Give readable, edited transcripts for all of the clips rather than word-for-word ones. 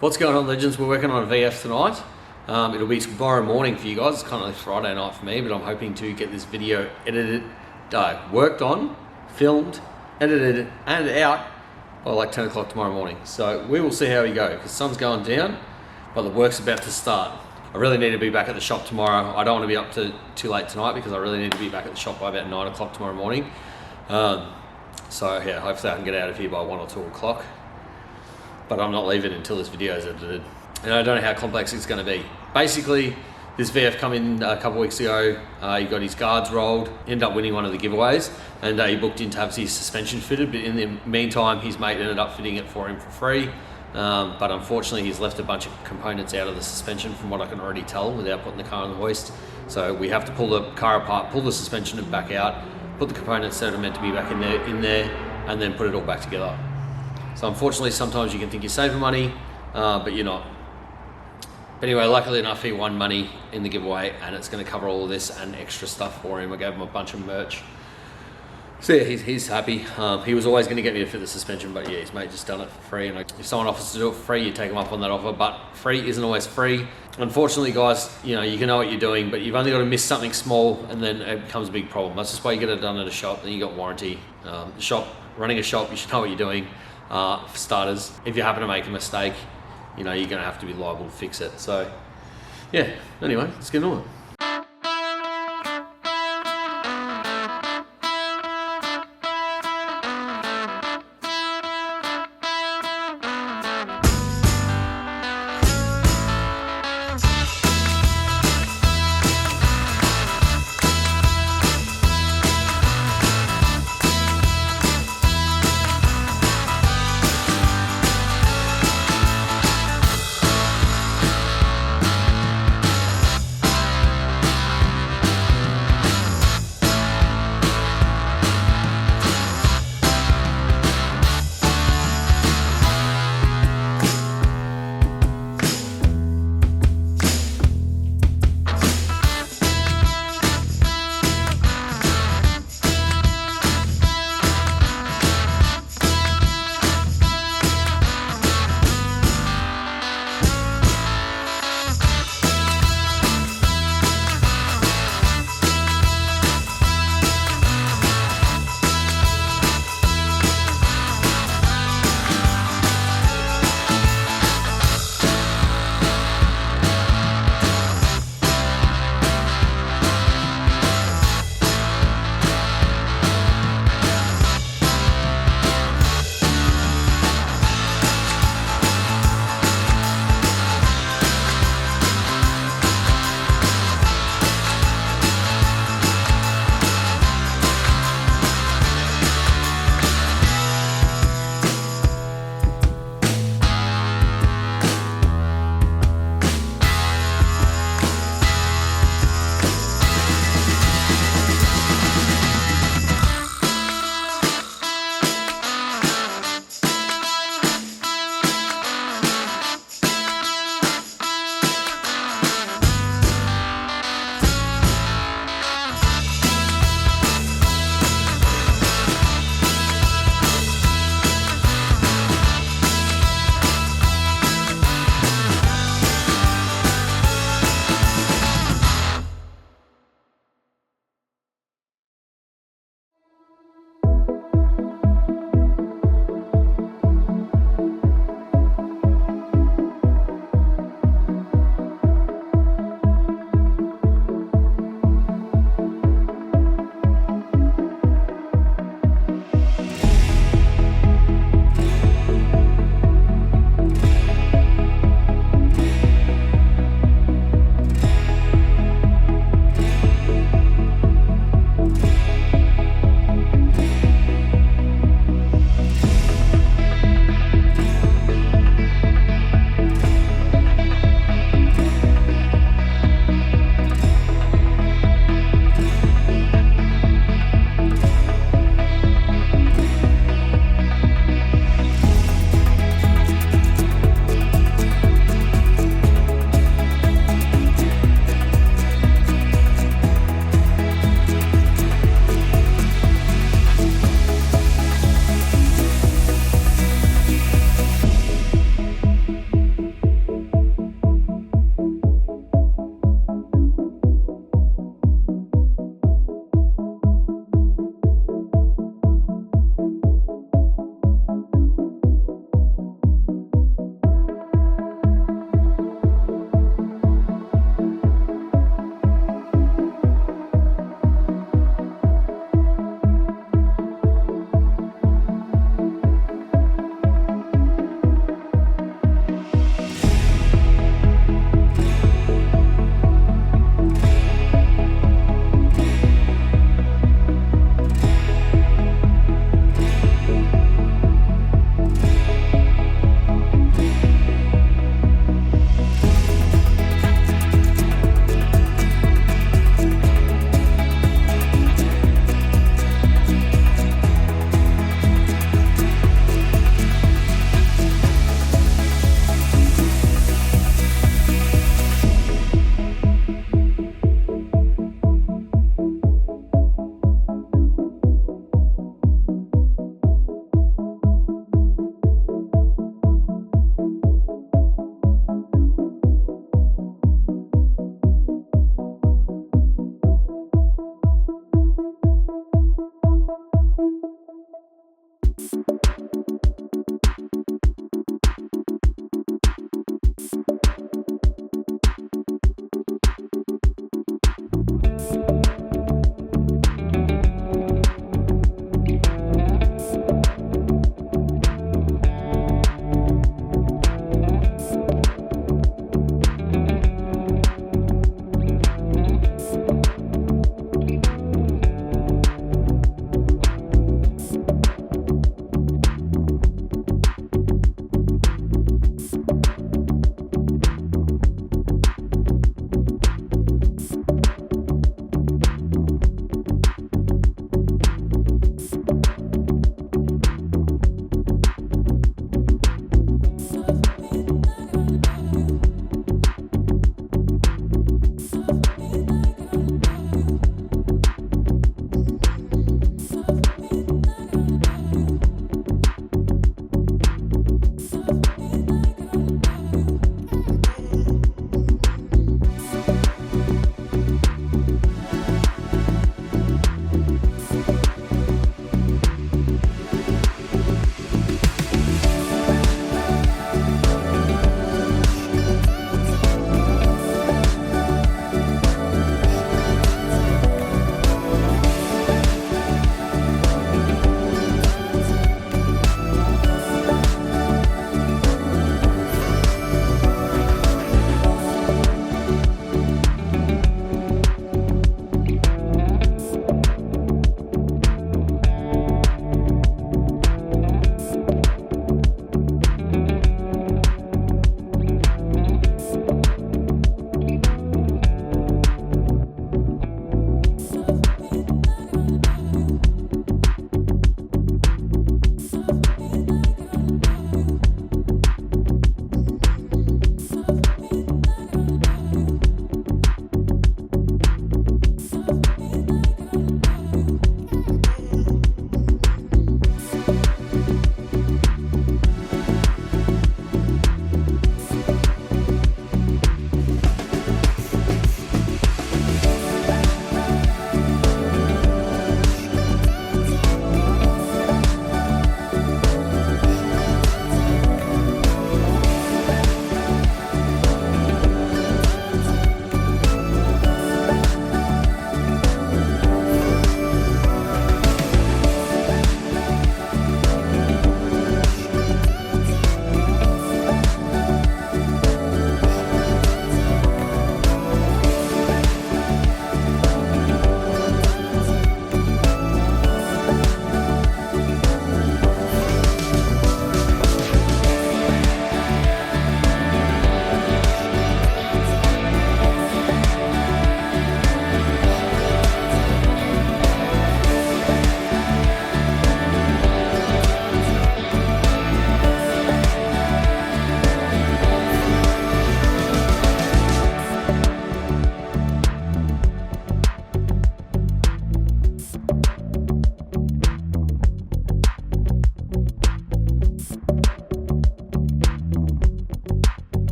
What's going on, legends? We're working on a VF tonight. It'll be tomorrow morning for you guys. It's kind of like Friday night for me, but I'm hoping to get this video edited, worked on, filmed, edited, and out by like 10 o'clock tomorrow morning. So we will see how we go, because the sun's going down, but the work's about to start. I really need to be back at the shop tomorrow. I don't want to be up to too late tonight, because I really need to be back at the shop by about 9 o'clock tomorrow morning. So yeah, hopefully I can get out of here by 1 or 2 o'clock. But I'm not leaving until this video is edited. And I don't know how complex it's going to be. Basically, this VF come in a couple of weeks ago. He got his guards rolled, ended up winning one of the giveaways, and he booked in to have his suspension fitted. But in the meantime, his mate ended up fitting it for him for free. But unfortunately, he's left a bunch of components out of the suspension, from what I can already tell, without putting the car on the hoist. So we have to pull the car apart, pull the suspension back out, put the components that are meant to be back in there, and then put it all back together. So unfortunately, sometimes you can think you're saving money, but you're not. But anyway, luckily enough, he won money in the giveaway, and it's going to cover all of this and extra stuff for him. I gave him a bunch of merch. So yeah, he's happy. He was always going to get me to fit the suspension, but yeah, his mate just done it for free. And if someone offers to do it for free, you take them up on that offer, but free isn't always free. Unfortunately, guys, you can know what you're doing, but you've only got to miss something small, and then it becomes a big problem. That's just why you get it done at a shop, then you got warranty. Running a shop, you should know what you're doing. For starters, if you happen to make a mistake, you're going to have to be liable to fix it. So yeah, anyway, let's get on.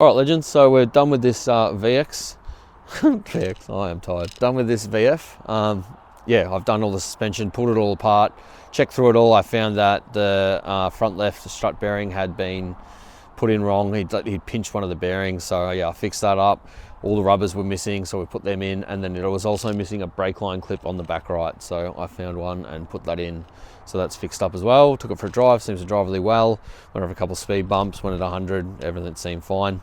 All right, legends, so we're done with this VX. VX, I am tired. Done with this VF. Yeah, I've done all the suspension, pulled it all apart, checked through it all. I found that the front left strut bearing had been put in wrong. He'd pinched one of the bearings, so yeah, I fixed that up. All the rubbers were missing, so we put them in, and then it was also missing a brake line clip on the back right, so I found one and put that in. So that's fixed up as well. Took it for a drive, seems to drive really well. Went over a couple of speed bumps, went at 100, everything seemed fine.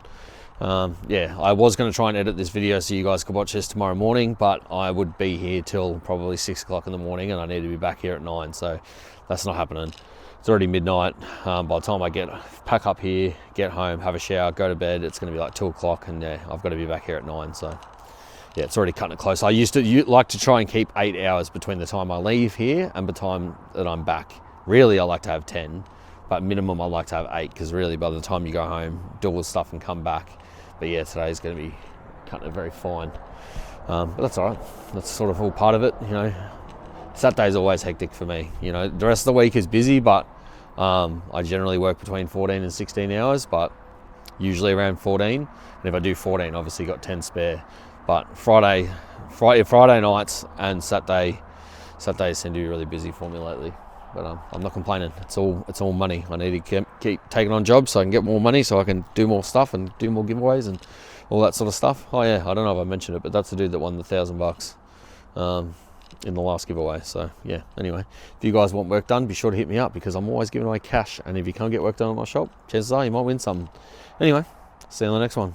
Yeah, I was going to try and edit this video so you guys could watch this tomorrow morning, but I would be here till probably 6 o'clock in the morning, and I need to be back here at 9, so that's not happening. It's already midnight. By the time I pack up here, get home, have a shower, go to bed, it's going to be like 2 o'clock, and yeah, I've got to be back here at 9, so yeah, it's already cutting it close. I used to like to try and keep 8 hours between the time I leave here and the time that I'm back. Really, I like to have 10, but minimum I like to have 8, because really by the time you go home, do all the stuff and come back. But yeah, today's going to be cutting it very fine. But that's all right. That's sort of all part of it, you know. Saturday's always hectic for me. You know, the rest of the week is busy, but I generally work between 14 and 16 hours, but usually around 14. And if I do 14, obviously got 10 spare. But Friday nights and Saturdays seem to be really busy for me lately. But I'm not complaining. It's all money. I need to keep taking on jobs so I can get more money, so I can do more stuff and do more giveaways and all that sort of stuff. Oh yeah, I don't know if I mentioned it, but that's the dude that won the $1,000 in the last giveaway. So yeah, anyway, if you guys want work done, be sure to hit me up, because I'm always giving away cash, and if you can't get work done at my shop, chances are you might win something. Anyway, see you in the next one.